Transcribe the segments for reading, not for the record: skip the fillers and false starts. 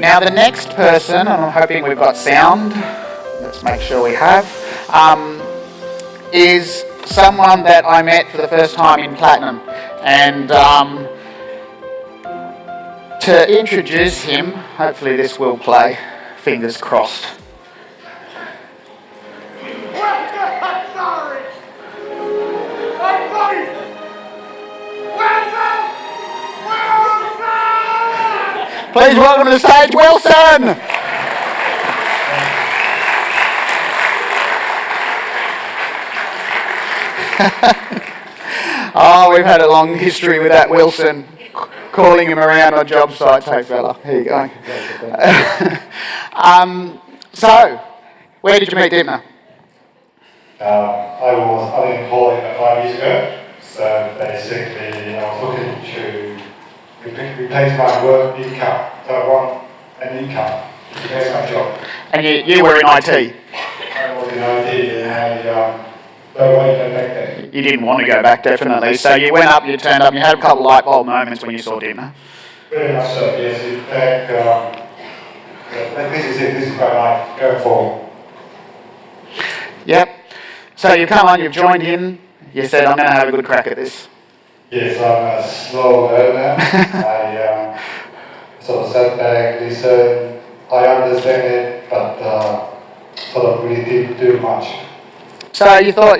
Now the next person, and I'm hoping we've got sound, let's make sure we have, is someone that I met for the first time in Platinum. And to introduce him, hopefully this will play, fingers crossed. Please welcome to the stage, Wilson! Oh, we've had a long history with that Wilson, calling him around on job sites. Hey fella, here you go. So, where did you meet Dibna? I was unemployed 5 years ago, so basically I was looking to replace my work income. So I want an income to replace my job. And you were in IT? I was in IT and I don't want to go back there. You didn't want to go back, definitely. So you went up, you turned up, you had a couple of light bulb moments when you saw Dibna. Very much so, yes. In fact, this is it. This is my life going forward. Yep. So you've come on, you've joined in, you said, I'm going to have a good crack at this. Yes, I'm a slow learner. I sort of sat back, listen, I understand it, but sort of really didn't do much. So you thought,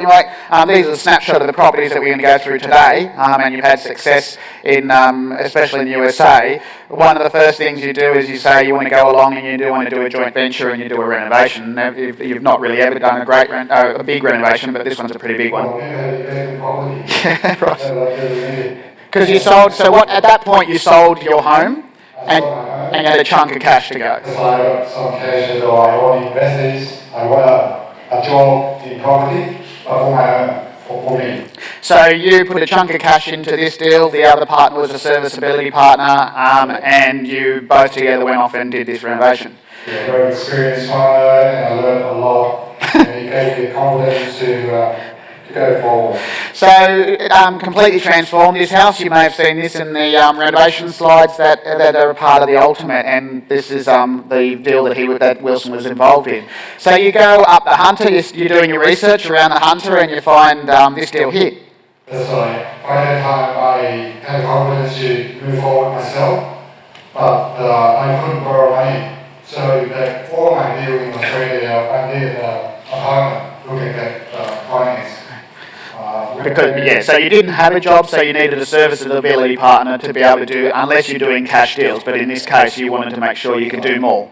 these are a snapshot of the properties that we're going to go through today, and you've had success in, especially in the USA. One of the first things you do is you say you want to go along and you do want to do a joint venture and you do a renovation. Now, you've not really ever done a big renovation, but this one's a pretty big one. Yeah, right. Because you sold, so what, at that point you sold your home and you had a chunk of cash to go. Because I got some cash, so I want to invest this, I want a job in property, but for me. So you put a chunk of cash into this deal, the other partner was a serviceability partner, and you both together went off and did this renovation. Yeah, very experienced partner, and I learned a lot, and he gave me the confidence to go forward. So completely transformed this house. You may have seen this in the renovation slides that are a part of the Ultimate, and this is the deal that Wilson was involved in. So you go up the Hunter, you're doing your research around the Hunter, and you find this deal here. That's right. By that time, I had confidence to move forward myself, but I couldn't borrow money. So that all my deal in Australia, I needed a partner looking at finance. So you didn't have a job, so you needed a serviceability partner to be able to do, unless you're doing cash deals, but in this case you wanted to make sure you could do more.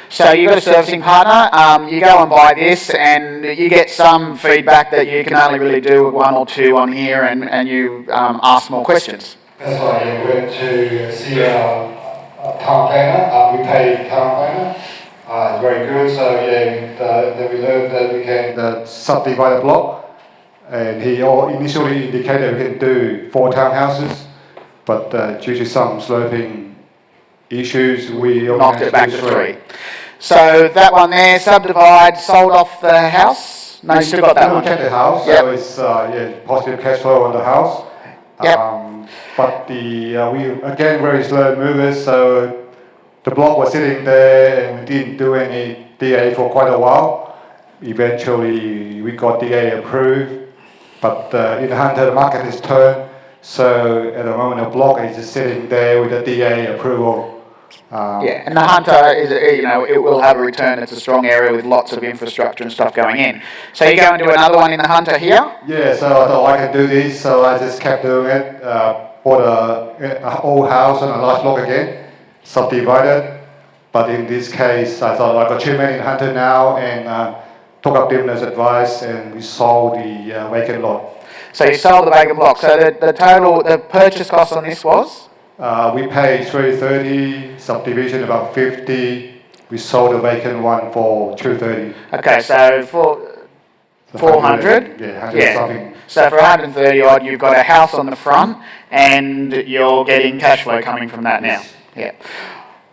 So you got a servicing partner, you go and buy this, and you get some feedback that you can only really do one or two on here, and you ask more questions. That's why we went to see a town planner, we paid town planner, very good, so then we learned that we can subdivide a block. And he initially indicated we can do 4 townhouses, but due to some sloping issues, we knocked it back to 3. So that one there, subdivide, sold off the house. No, you still got that one. We kept the house, yep. So it's positive cash flow on the house. Yep. But we again very slow movers, so the block was sitting there, and we didn't do any DA for quite a while. Eventually, we got DA approved. But in the Hunter, the market has turned, so at the moment the block is just sitting there with the DA approval. And the Hunter is, it will have a return. It's a strong area with lots of infrastructure and stuff going in. So you go and do another one in the Hunter here? Yeah, so I thought I could do this, so I just kept doing it. Bought an old house on a large block again, subdivided. But in this case, I thought I got too many in Hunter now, and took up Dibna's advice, and we sold the vacant lot. So you sold the vacant block. So the purchase cost on this was? We paid $330, subdivision about $50. We sold the vacant one for $230. Okay, so for 400? Yeah, 100 something. So for 130 odd, you've got a house on the front, and you're getting cash flow coming from that now. Yeah.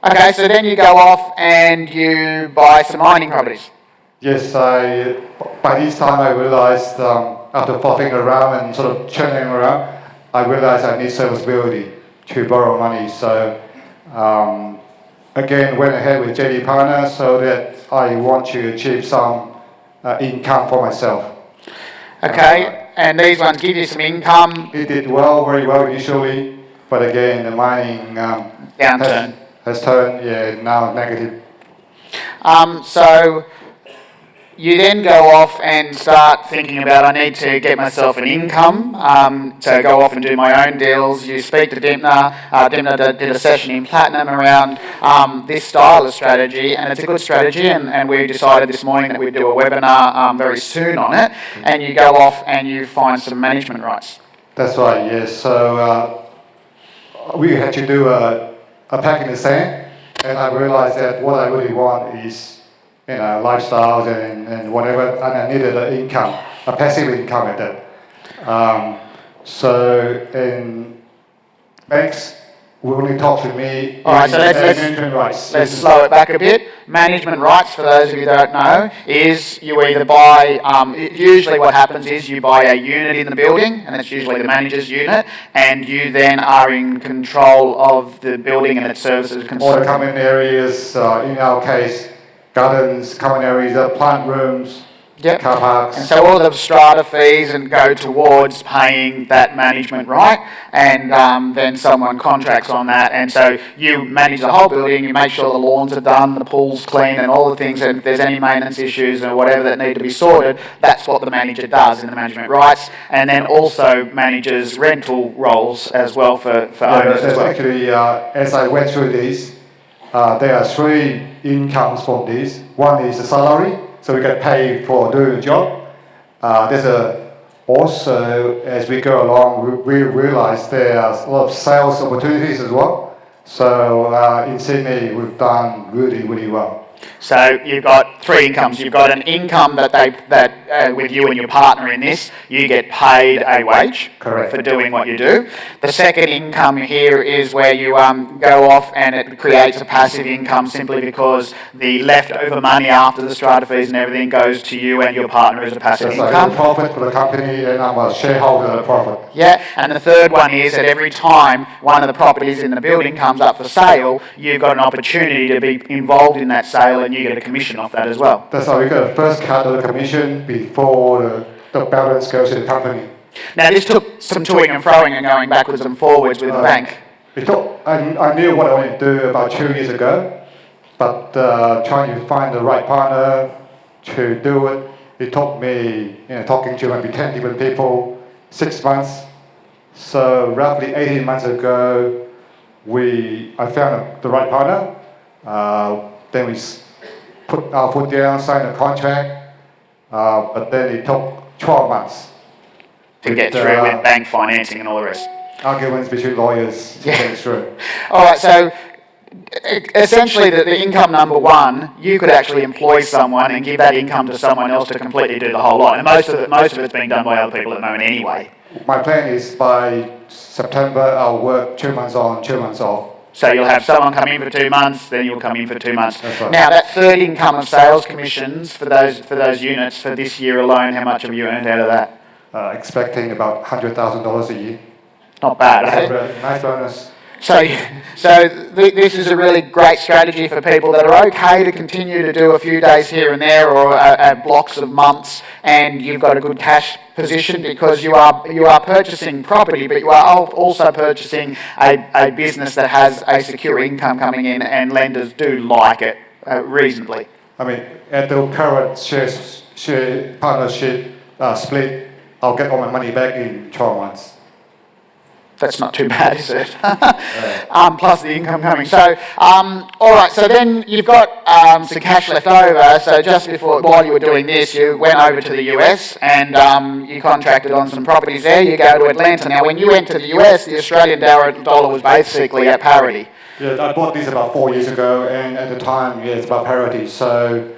Okay, so then you go off and you buy some mining properties. Yes, by this time I realized, after flopping around and sort of churning around, I realized I need serviceability to borrow money. So again went ahead with JD Partner so that I want to achieve some income for myself. Okay, and these ones give you some income. It did well, very well initially, but again the mining Downturn. has turned now negative. So you then go off and start thinking about, I need to get myself an income, to go off and do my own deals. You speak to Dimna. Dimna did a session in Platinum around this style of strategy, and it's a good strategy, and we decided this morning that we'd do a webinar very soon on it, and you go off and you find some management rights. That's right, yes. So we had to do a pack in the sand, and I realized that what I really want is lifestyles and whatever, and I needed an income, a passive income at that. So in banks will only talk to me. All right, so management rights. Let's slow it back a bit. Management rights, for those of you that don't know, is you either buy, usually what happens is you buy a unit in the building, and it's usually the manager's unit, and you then are in control of the building and its services. All the common areas, in our case, gardens, common areas, plant rooms, Yep. car parks. And so all the strata fees and go towards paying that management right, and then someone contracts on that, and so you manage the whole building, you make sure the lawns are done, the pool's clean, and all the things, and if there's any maintenance issues or whatever that need to be sorted, that's what the manager does in the management rights, and then also manages rental roles as well for owners as well. Actually, as I went through this, there are three incomes from this. One is the salary, so we get paid for doing the job. Also, as we go along, we realize there are a lot of sales opportunities as well. So in Sydney, we've done really, really well. So you've got three incomes. You've got an income that with you and your partner in this, you get paid a wage. Correct. For doing what you do. The second income here is where you go off and it creates a passive income simply because the leftover money after the strata fees and everything goes to you and your partner as a passive That's income. like a profit for the company, and I'm a shareholder of the profit. Yeah, and the third one is that every time one of the properties in the building comes up for sale, you've got an opportunity to be involved in that sale and you get a commission off that as well. That's how we get the first cut of the commission before the balance goes to the company. Now this took some toing and froing and going backwards and forwards with the bank. I knew what I wanted to do about 2 years ago, but trying to find the right partner to do it, it took me, talking to maybe 10 different people, 6 months. So roughly 18 months ago, I found the right partner. Then we put our foot down, signed a contract, but then it took 12 months. To get through with bank financing and all the rest. Arguments between lawyers to get through. All right, so essentially the income number one, you could actually employ someone and give that income to someone else to completely do the whole lot. And most of it's being done by other people at the moment anyway. My plan is by September I'll work 2 months on, 2 months off. So you'll have someone come in for 2 months, then you'll come in for 2 months. That's right. Now that third income of sales commissions for those units for this year alone, how much have you earned out of that? Expecting about $100,000 a year. Not bad, eh? Nice bonus. So this is a really great strategy for people that are okay to continue to do a few days here and there or blocks of months, and you've got a good cash position because you are purchasing property, but you are also purchasing a business that has a secure income coming in, and lenders do like it reasonably. I mean, at the current share partnership split, I'll get all my money back in 12 months. That's not too bad, is it? Plus the income coming. So, all right. So then you've got some cash left over. So just while you were doing this, you went over to the US and you contracted on some properties there. You go to Atlanta. Now, when you went to the US, the Australian dollar was basically at parity. Yeah, I bought this about 4 years ago, and at the time, it's about parity. So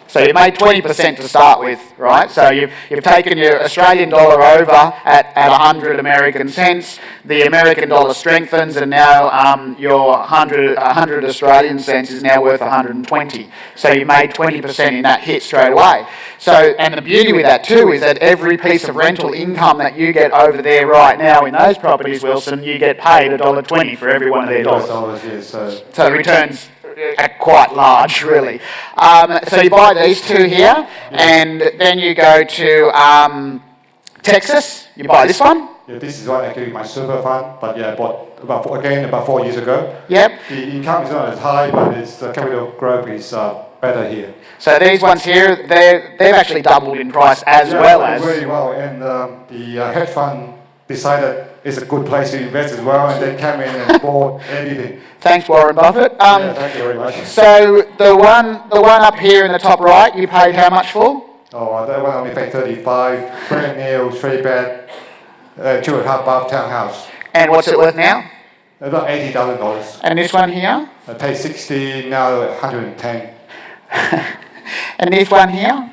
So you made 20% to start with, right? So you've taken your Australian dollar over at 100 American cents. The American dollar strengthens, and now your 100 Australian cents is now worth 120. So you made 20% in that hit straight away. So, and the beauty with that too is that every piece of rental income that you get over there right now in those properties, Wilson, you get paid $1.20 for every one of their dollars. Yes, so the returns are quite large, really. So you buy these two here, and then you go to Texas. You buy this one. Yeah, this is one actually my super fund, but yeah, I bought about 4 years ago. Yep. The income is not as high, but the capital growth is better here. So these ones here, they've actually doubled in price as well as. Very well, and the hedge fund decided it's a good place to invest as well, and they came in and bought everything. Thanks, Warren Buffett. Yeah, thank you very much. So the one up here in the top right, you paid how much for? Oh, that one only paid 35, brand new, 3-bed, 2.5 bath townhouse. And what's it worth now? About $80,000. And this one here? I paid 60, now 110. And this one here?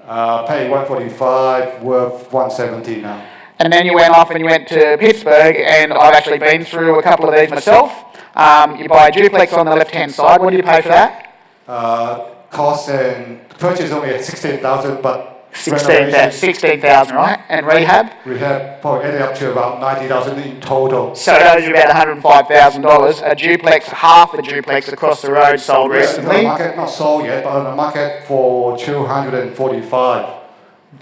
Paid 145, worth 170 now. And then you went off and you went to Pittsburgh, and I've actually been through a couple of these myself. You buy a duplex on the left-hand side. What do you pay for that? Cost and purchase only at 16,000, but 16,000, right? And rehab? Rehab probably added up to about 90,000 in total. So those are about $105,000. A duplex, half a duplex across the road, sold recently. On the market, not sold yet, but on the market for 245.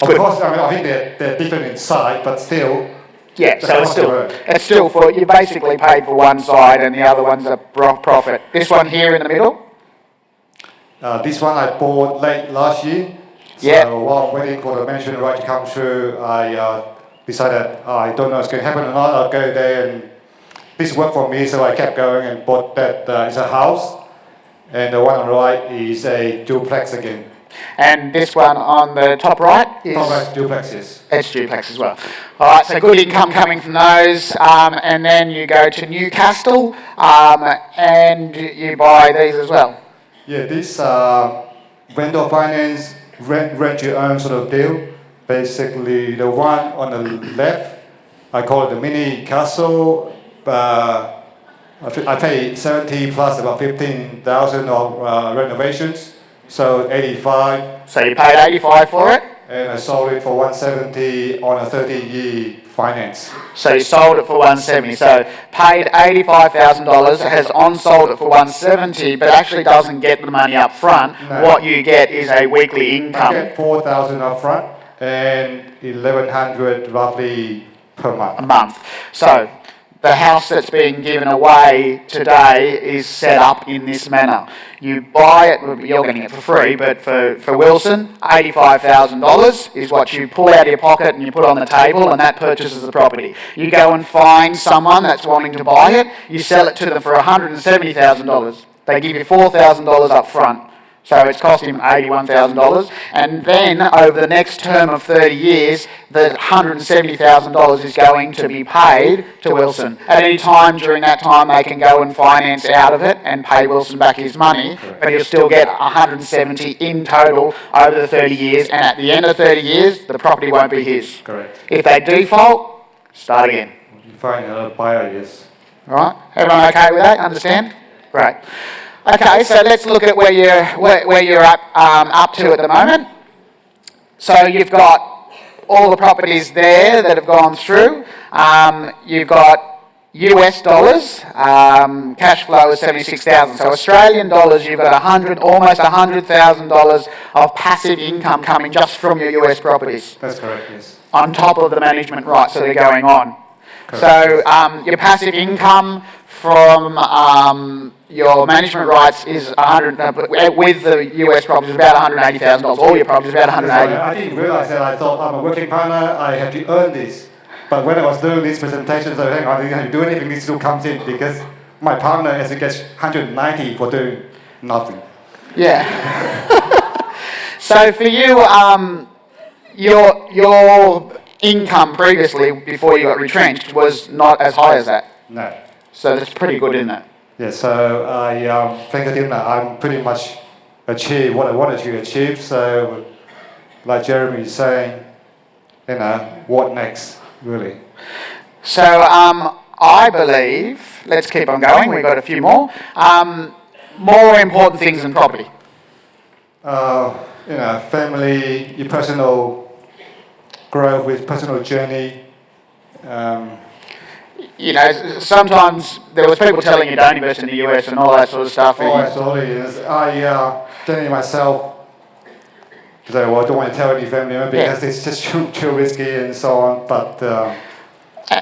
Of Good. course, I think they're different in size, but still. Yeah, so it's still for, you basically paid for one side and the other one's a profit. This one here in the middle? This one I bought late last year. Yeah. So while waiting for the management right to come through, I decided I don't know if it's going to happen or not. I'll go there, and this worked for me, so I kept going and bought that. It's a house, and the one on the right is a duplex again. And this one on the top right is... duplexes. It's duplex as well. All right, so good income coming from those. And then you go to Newcastle and you buy these as well. Yeah, this vendor finance, rent your own sort of deal. Basically, the one on the left, I call it the mini castle. I pay 70 plus about 15,000 of renovations. So 85. So you paid 85 for it? And I sold it for 170 on a 30-year finance. So you sold it for 170. So paid $85,000, has on-sold it for 170, but actually doesn't get the money up front. No. What you get is a weekly income. I get 4,000 up front and 1,100 roughly per month. A month. So the house that's being given away today is set up in this manner. You buy it, you're getting it for free, but for Wilson, $85,000 is what you pull out of your pocket and you put on the table, and that purchases the property. You go and find someone that's wanting to buy it, you sell it to them for $170,000. They give you $4,000 up front. So it's cost him $81,000, and then over the next term of 30 years, the $170,000 is going to be paid to Wilson. At any time during that time, they can go and finance out of it and pay Wilson back his money, but he'll still get $170 in total over the 30 years, and at the end of 30 years, the property won't be his. Correct. If they default, start again. You find another buyer, yes. All right? Everyone okay with that? Understand? Great. Okay, so let's look at where you're up to at the moment. So you've got all the properties there that have gone through. You've got US dollars, cash flow is 76,000. So Australian dollars, you've got almost $100,000 of passive income coming just from your US properties. That's correct, yes. On top of the management rights that are going on. Correct. So your passive income from your management rights is with the US properties about $180,000. All your properties about $180,000. I didn't realize that. I thought I'm a working partner, I have to earn this. But when I was doing these presentations, I think I didn't have to do anything. This still comes in because my partner actually gets 190 for doing nothing. Yeah. So for you, your income previously, before you got retrenched, was not as high as that. No. So that's pretty good, isn't it? Yeah, so I think that I'm pretty much achieve what I wanted to achieve. So, like Jeremy is saying, what next, really? So I believe, let's keep on going, we've got a few more. More important things than property. Family, your personal growth with personal journey. Sometimes there was people telling you don't invest in the US and all that sort of stuff. Oh, absolutely. Yes. I generally myself, because I don't want to tell any family member because it's just too risky and so on. But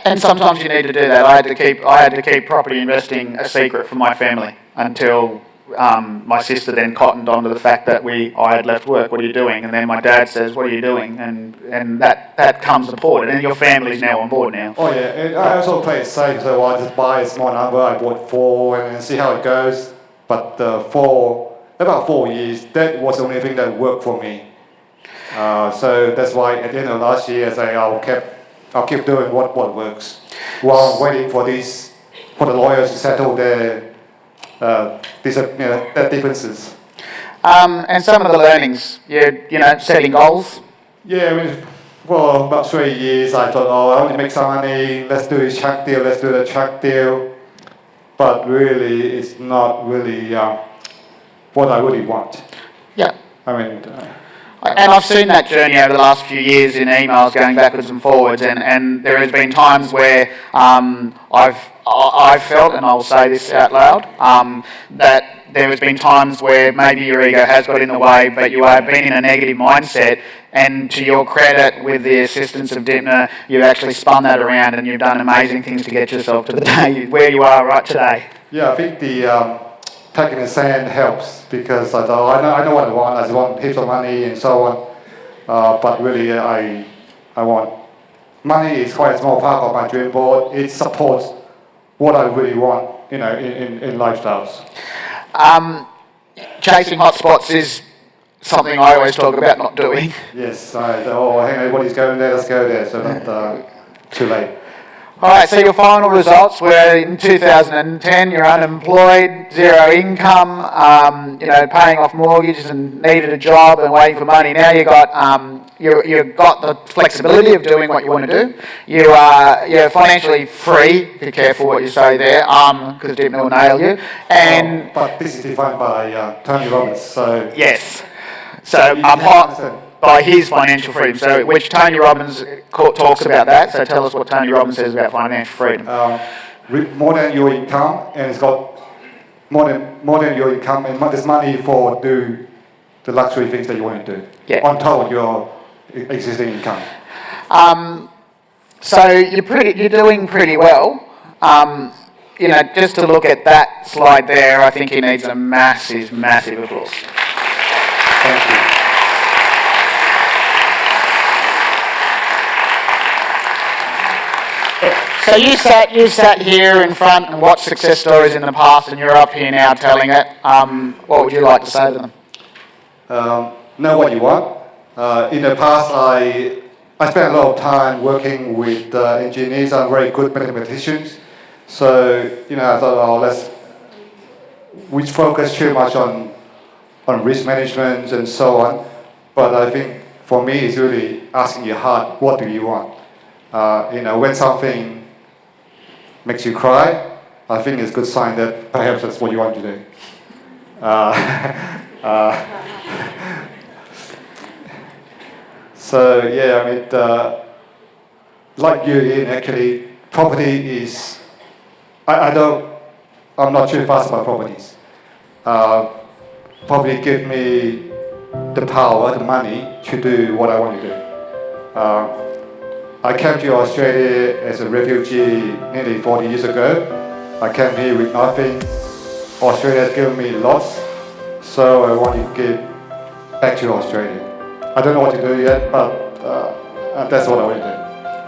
and sometimes you need to do that. I had to keep property investing a secret from my family until my sister then cottoned onto the fact that I had left work. What are you doing? And then my dad says, "What are you doing?" And that comes to board. And your family's now on board now. Oh yeah, and I also play it safe. So I just buy a small number. I bought 4 and see how it goes. But about 4 years, that was the only thing that worked for me. So that's why at the end of last year, I say I'll keep doing what works while waiting for the lawyers to settle their differences. And some of the learnings, setting goals. Yeah, for about 3 years, I thought, I want to make some money. Let's do this truck deal. Let's do the truck deal. But really, it's not really what I really want. Yeah. And I've seen that journey over the last few years in emails going backwards and forwards, and there has been times where I've felt, and I'll say this out loud, that there has been times where maybe your ego has got in the way, but you have been in a negative mindset, and to your credit, with the assistance of Dipner, you've actually spun that around and you've done amazing things to get yourself to the day where you are right today. Yeah, I think the taking the sand helps because I know what I want. I just want heaps of money and so on. But really, I want money is quite a small part of my dream board. It supports what I really want, in lifestyles. Chasing hotspots is something I always talk about not doing. Yes, hang on, everybody's going there, let's go there, so not too late. All right, so your final results were in 2010, you're unemployed, zero income, paying off mortgages and needed a job and waiting for money. Now you've got the flexibility of doing what you want to do. You're financially free. Be careful what you say there, because Dipner will nail you. But this is defined by Tony Robbins, so... Yes. So by his financial freedom, so which Tony Robbins talks about that. So tell us what Tony Robbins says about financial freedom. More than your income, and it's got more than your income, and there's money for do the luxury things that you want to do. Yeah. On top of your existing income. So you're doing pretty well. Just to look at that slide there, I think he needs a massive, massive applause. Thank you. So you sat here in front and watched success stories in the past, and you're up here now telling it. What would you like to say to them? Know what you want. In the past, I spent a lot of time working with engineers and very good mathematicians. So I thought, we focus too much on risk management and so on. But I think for me, it's really asking your heart, what do you want? When something makes you cry, I think it's a good sign that perhaps that's what you want to do. So yeah, like you, Ian, actually, property is. I'm not too fast about properties. Property give me the power, the money to do what I want to do. I came to Australia as a refugee nearly 40 years ago. I came here with nothing. Australia has given me lots, so I want to give back to Australia. I don't know what to do yet, but that's what I want to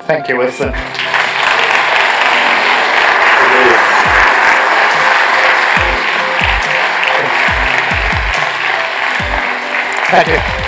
do. Thank you, Wilson. Thank you.